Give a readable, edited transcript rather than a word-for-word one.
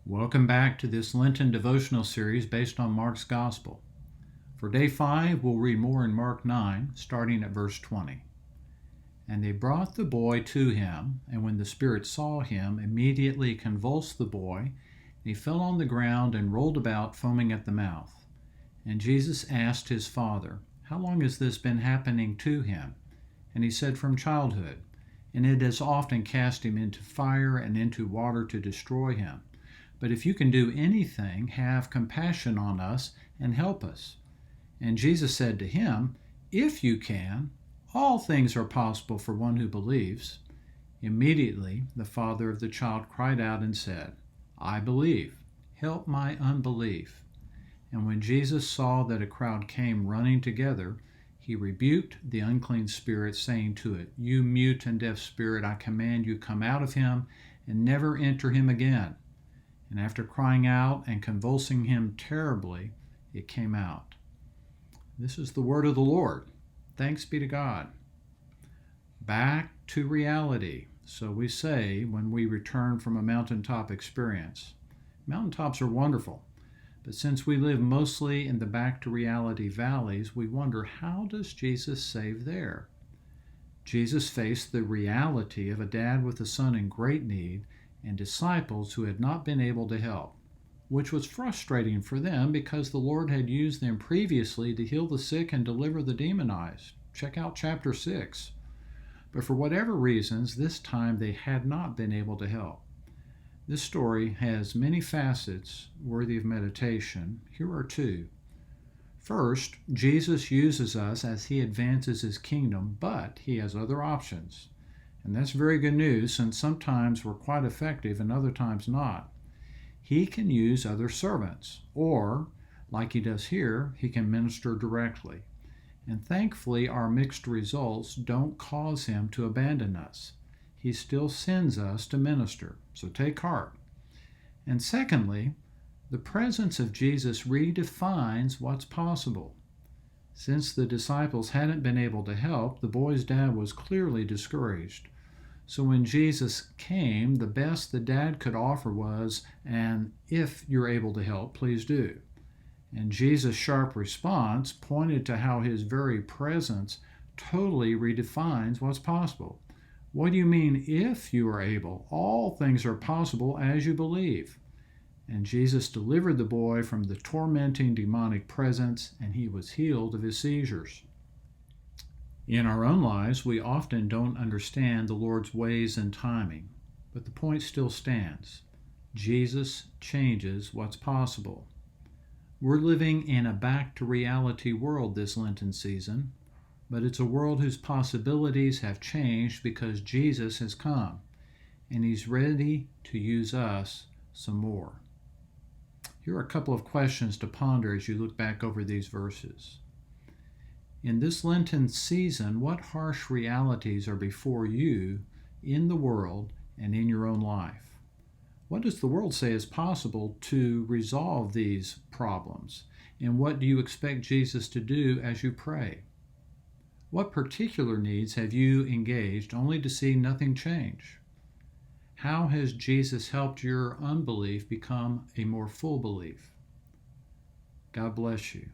Welcome back to this Lenten devotional series based on Mark's Gospel. For day 5, we'll read more in Mark 9, starting at verse 20. And they brought the boy to him, and when the spirit saw him, immediately convulsed the boy, and he fell on the ground and rolled about, foaming at the mouth. And Jesus asked his father, "How long has this been happening to him?" And he said, "From childhood, and it has often cast him into fire and into water to destroy him. But if you can do anything, have compassion on us and help us." And Jesus said to him, "If you can, all things are possible for one who believes." Immediately the father of the child cried out and said, "I believe, help my unbelief." And when Jesus saw that a crowd came running together, he rebuked the unclean spirit, saying to it, "You mute and deaf spirit, I command you, come out of him and never enter him again." And after crying out and convulsing him terribly, it came out. This is the word of the Lord. Thanks be to God. Back to reality, so we say when we return from a mountaintop experience. Mountaintops are wonderful, but since we live mostly in the back to reality valleys, we wonder, how does Jesus save there? Jesus faced the reality of a dad with a son in great need and disciples who had not been able to help, which was frustrating for them because the Lord had used them previously to heal the sick and deliver the demonized. Check out chapter 6. But for whatever reasons, this time they had not been able to help. This story has many facets worthy of meditation. Here are two. First, Jesus uses us as he advances his kingdom, but he has other options. And that's very good news, since sometimes we're quite effective and other times not. He can use other servants, or, like he does here, he can minister directly. And thankfully, our mixed results don't cause him to abandon us. He still sends us to minister, so take heart. And secondly, the presence of Jesus redefines what's possible. Since the disciples hadn't been able to help, the boy's dad was clearly discouraged. So when Jesus came, the best the dad could offer was, "And if you're able to help, please do." And Jesus' sharp response pointed to how his very presence totally redefines what's possible. "What do you mean, if you are able? All things are possible as you believe." And Jesus delivered the boy from the tormenting demonic presence, and he was healed of his seizures. In our own lives, we often don't understand the Lord's ways and timing, but the point still stands. Jesus changes what's possible. We're living in a back-to-reality world this Lenten season, but it's a world whose possibilities have changed because Jesus has come, and he's ready to use us some more. Here are a couple of questions to ponder as you look back over these verses. In this Lenten season, what harsh realities are before you in the world and in your own life? What does the world say is possible to resolve these problems? And what do you expect Jesus to do as you pray? What particular needs have you engaged only to see nothing change? How has Jesus helped your unbelief become a more full belief? God bless you.